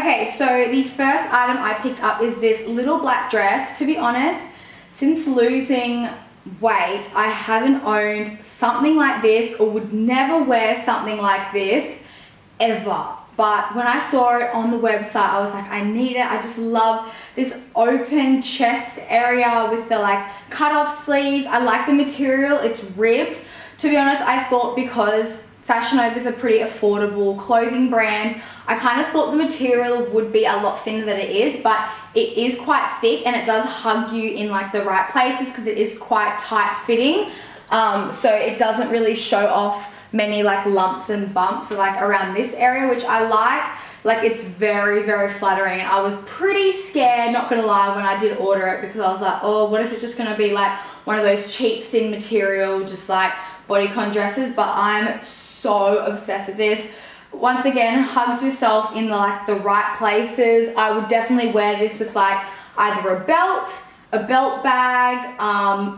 Okay, so the first item I picked up is this little black dress. To be honest, since losing weight, I haven't owned something like this, or would never wear something like this ever. But when I saw it on the website, I was like, I need it. I just love this open chest area with the like cut off sleeves. I like the material, it's ribbed. To be honest, I thought because Fashion Nova is a pretty affordable clothing brand, I kind of thought the material would be a lot thinner than it is, but it is quite thick and it does hug you in like the right places because it is quite tight fitting. So it doesn't really show off many like lumps and bumps like around this area, which I like. Like it's very, very flattering. I was pretty scared, not gonna lie, when I did order it, because I was like, oh, what if it's just gonna be like one of those cheap thin material, just like bodycon dresses? But I'm so obsessed with this. Once again, hugs yourself in the right places. I would definitely wear this with like either a belt bag,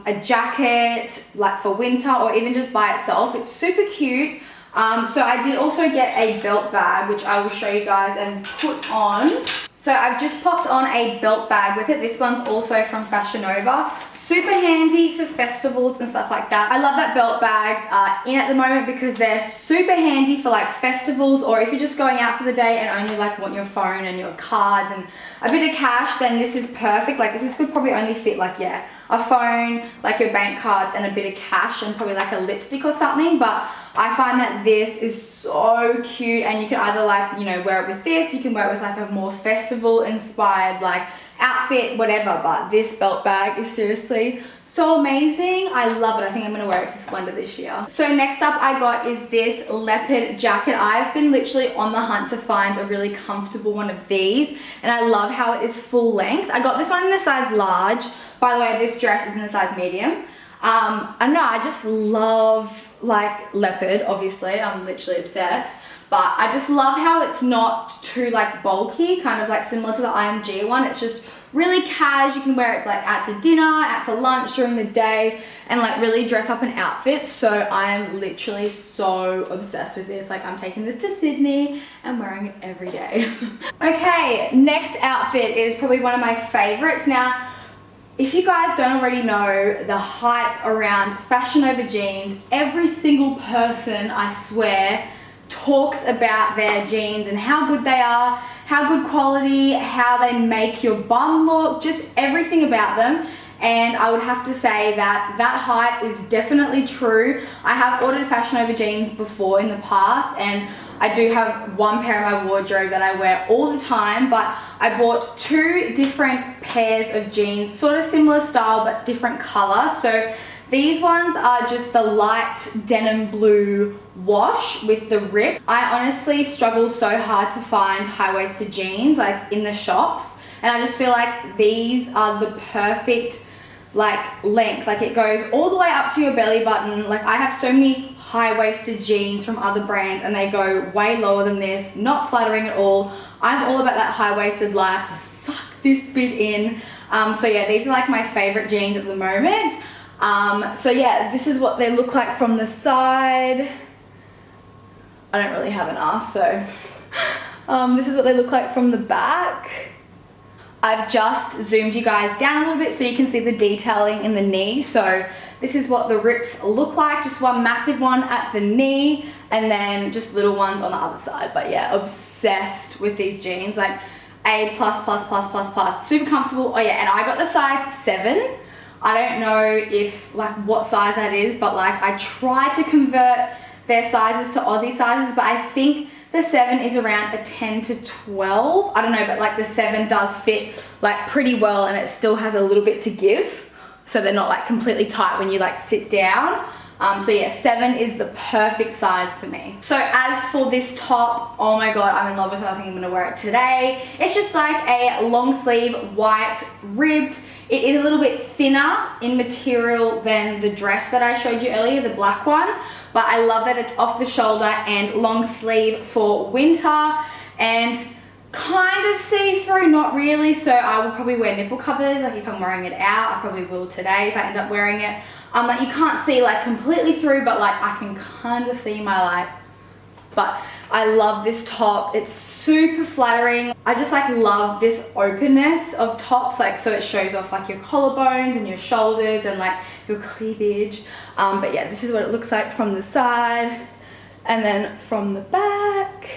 a jacket, like for winter, or even just by itself. It's super cute. So I did also get a belt bag, which I will show you guys and put on. So I've just popped on a belt bag with it. This one's also from Fashion Nova. Super handy for festivals and stuff like that. I love that belt bags are in at the moment because they're super handy for like festivals, or if you're just going out for the day and only like want your phone and your cards and a bit of cash, then this is perfect. Like this could probably only fit like, yeah, a phone, like your bank cards and a bit of cash and probably like a lipstick or something. But I find that this is so cute, and you can either like, you know, wear it with this, you can wear it with like a more festival inspired like outfit, whatever. But this belt bag is seriously so amazing. I love it. I think I'm gonna wear it to Splendor this year. So next up I got is this leopard jacket. I've been literally on the hunt to find a really comfortable one of these, and I love how it is full length. I got this one in a size large. By the way, this dress is in a size medium. I don't know, I just love like leopard, obviously. I'm literally obsessed. But I just love how it's not too like bulky, kind of like similar to the IMG one. It's just really cash. You can wear it like out to dinner, out to lunch, during the day, and like really dress up an outfit. So I'm literally so obsessed with this. Like I'm taking this to Sydney and wearing it every day. Okay, next outfit is probably one of my favorites. Now, if you guys don't already know the hype around Fashion Nova jeans, every single person, I swear, talks about their jeans and how good they are, how good quality, how they make your bum look, just everything about them. And I would have to say that that hype is definitely true. I have ordered Fashion Nova jeans before in the past, and I do have one pair in my wardrobe that I wear all the time, but I bought two different pairs of jeans, sort of similar style but different color. So these ones are just the light denim blue wash with the rip. I honestly struggle so hard to find high-waisted jeans like in the shops, and I just feel like these are the perfect like length. Like it goes all the way up to your belly button. Like I have so many high-waisted jeans from other brands and they go way lower than this, not flattering at all. I'm all about that high-waisted life, to suck this bit in. So yeah, these are like my favorite jeans at the moment. So yeah, this is what they look like from the side. I don't really have an ass, so this is what they look like from the back. I've just zoomed you guys down a little bit so you can see the detailing in the knee. So this is what the rips look like, just one massive one at the knee and then just little ones on the other side. But yeah, obsessed with these jeans, like A+++++, super comfortable. Oh yeah, and I got the size 7. I don't know if like what size that is, but like I tried to convert their sizes to Aussie sizes, but I think the 7 is around a 10 to 12. I don't know, but like the 7 does fit like pretty well, and it still has a little bit to give. So they're not like completely tight when you like sit down. So yeah, 7 is the perfect size for me. So as for this top, oh my God, I'm in love with it. I think I'm gonna wear it today. It's just like a long sleeve, white, ribbed. It is a little bit thinner in material than the dress that I showed you earlier, the black one. But I love that it's off the shoulder and long sleeve for winter and kind of see-through, not really. So I will probably wear nipple covers. Like if I'm wearing it out, I probably will today if I end up wearing it. Like you can't see like completely through, but like I can kind of see my like But I love this top. It's super flattering. I just like love this openness of tops, like so it shows off like your collarbones and your shoulders and like your cleavage. But yeah, this is what it looks like from the side and then from the back.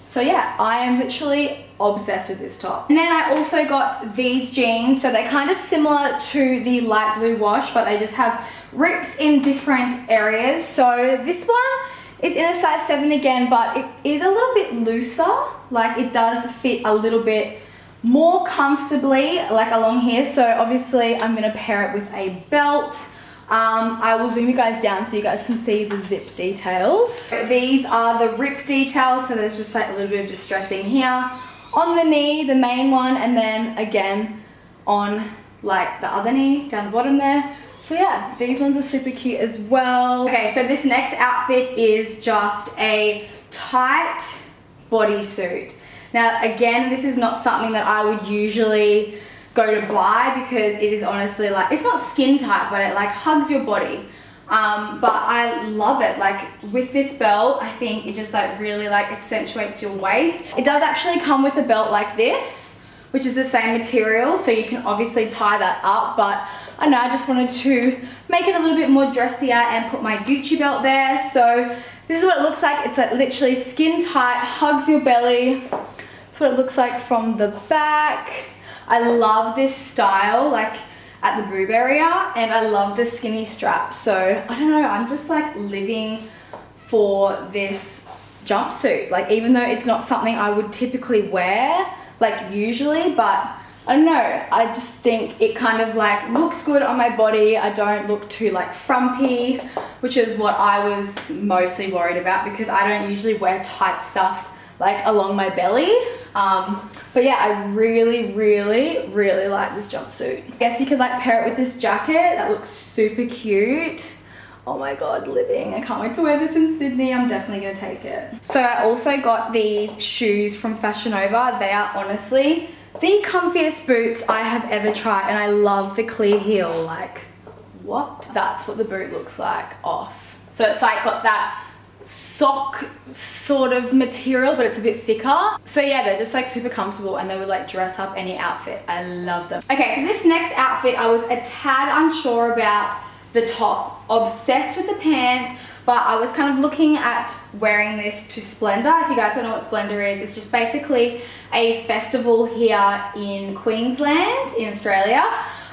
So yeah, I am literally obsessed with this top. And then I also got these jeans. So they're kind of similar to the light blue wash, but they just have rips in different areas. So this one is in a size 7 again, but it is a little bit looser. Like it does fit a little bit more comfortably, like along here. So obviously I'm gonna pair it with a belt. I will zoom you guys down so you guys can see the zip details. These are the rip details, so there's just like a little bit of distressing here on the knee, the main one, and then again on like the other knee down the bottom there. So yeah, these ones are super cute as well. Okay, so this next outfit is just a tight bodysuit. Now again, this is not something that I would usually go to buy because it is honestly like, it's not skin tight, but it like hugs your body. But I love it. Like with this belt, I think it just like really like accentuates your waist. It does actually come with a belt like this, which is the same material, so you can obviously tie that up, but I know I just wanted to make it a little bit more dressier and put my Gucci belt there. So this is what it looks like. It's like literally skin tight, hugs your belly. That's what it looks like from the back. I love this style, like at the boob area, and I love the skinny strap. So I don't know, I'm just like living for this jumpsuit. Like even though it's not something I would typically wear, like usually, but I don't know, I just think it kind of like looks good on my body. I don't look too like frumpy, which is what I was mostly worried about because I don't usually wear tight stuff like along my belly. But yeah, I really like this jumpsuit. I guess you could like pair it with this jacket. That looks super cute. Oh my god, living. I can't wait to wear this in Sydney. I'm definitely gonna take it. So I also got these shoes from Fashion Nova. They are honestly the comfiest boots I have ever tried, and I love the clear heel. Like, what? That's what the boot looks like off. So it's like got that sock sort of material, but it's a bit thicker. So yeah, they're just like super comfortable and they would like dress up any outfit. I love them. Okay, so this next outfit I was a tad unsure about the top. Obsessed with the pants, but I was kind of looking at wearing this to Splendor. If you guys don't know what Splendor is, it's just basically a festival here in Queensland in Australia.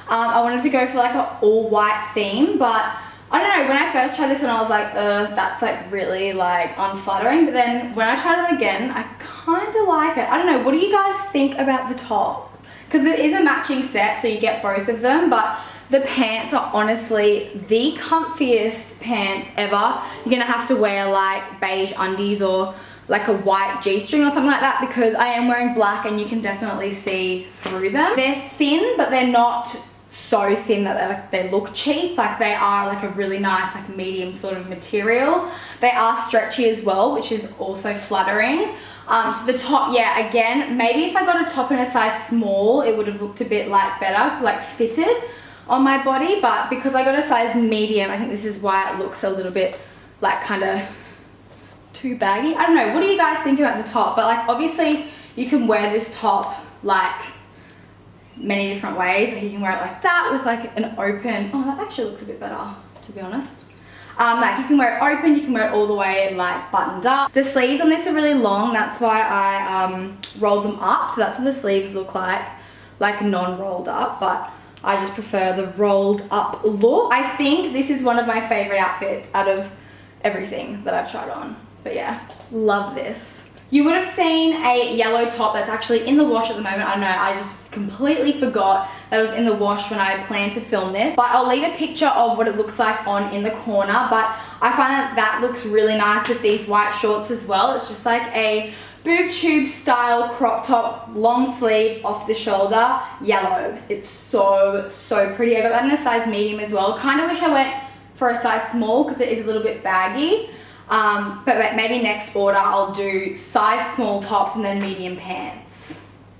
I wanted to go for like an all white theme, but I don't know, when I first tried this one I was like, that's like really like unflattering, but then when I tried it again, I kind of like it. I don't know, what do you guys think about the top? Because it is a matching set, so you get both of them, but the pants are honestly the comfiest pants ever. You're gonna have to wear like beige undies or like a white G-string or something like that, because I am wearing black and you can definitely see through them. They're thin, but they're not so thin that they look cheap. Like they are like a really nice like medium sort of material. They are stretchy as well, which is also flattering. So the top, yeah, again, maybe if I got a top in a size small, it would have looked a bit like better, like fitted on my body, but because I got a size medium, I think this is why it looks a little bit like kind of too baggy. I don't know, what do you guys think about the top? But like obviously you can wear this top like many different ways. Like you can wear it like that with like an open, oh that actually looks a bit better to be honest. Like you can wear it open, you can wear it all the way like buttoned up. The sleeves on this are really long, that's why I rolled them up, so that's what the sleeves look like non-rolled up, but I just prefer the rolled up look. I think this is one of my favorite outfits out of everything that I've tried on. But yeah, love this. You would have seen a yellow top that's actually in the wash at the moment. I know, I just completely forgot that it was in the wash when I planned to film this. But I'll leave a picture of what it looks like on in the corner. But I find that that looks really nice with these white shorts as well. It's just like a boob tube style crop top, long sleeve, off the shoulder, yellow. It's so pretty. I got that in a size medium as well. Kind of wish I went for a size small because it is a little bit baggy. But maybe next order I'll do size small tops and then medium pants,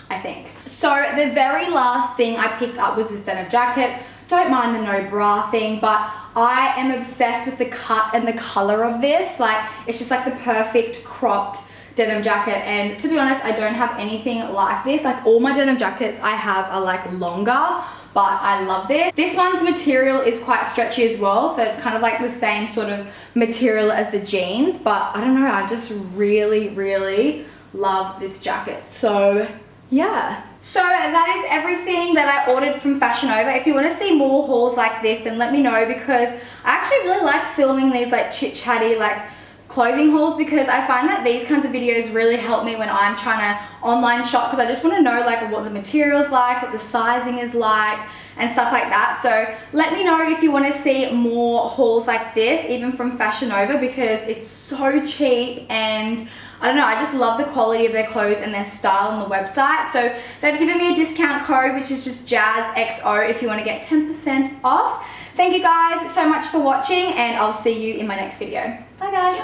I think. So the very last thing I picked up was this denim jacket. don't mind the no bra thing, but I am obsessed with the cut and the color of this. Like, it's just like the perfect cropped denim jacket, and to be honest, I don't have anything like this. Like, all my denim jackets I have are like longer, but I love this. This one's material is quite stretchy as well, so it's kind of like the same sort of material as the jeans, but I don't know, I just really love this jacket. So yeah. So that is everything that I ordered from Fashion Nova. If you want to see more hauls like this, then let me know, because I actually really like filming these like chit-chatty like clothing hauls, because I find that these kinds of videos really help me when I'm trying to online shop, because I just want to know like what the material's like, what the sizing is like, and stuff like that. So let me know if you want to see more hauls like this, even from Fashion Nova, because it's so cheap, and I don't know, I just love the quality of their clothes and their style on the website. So they've given me a discount code, which is just JAZXO, if you want to get 10% off. Thank you guys so much for watching, and I'll see you in my next video. Bye guys.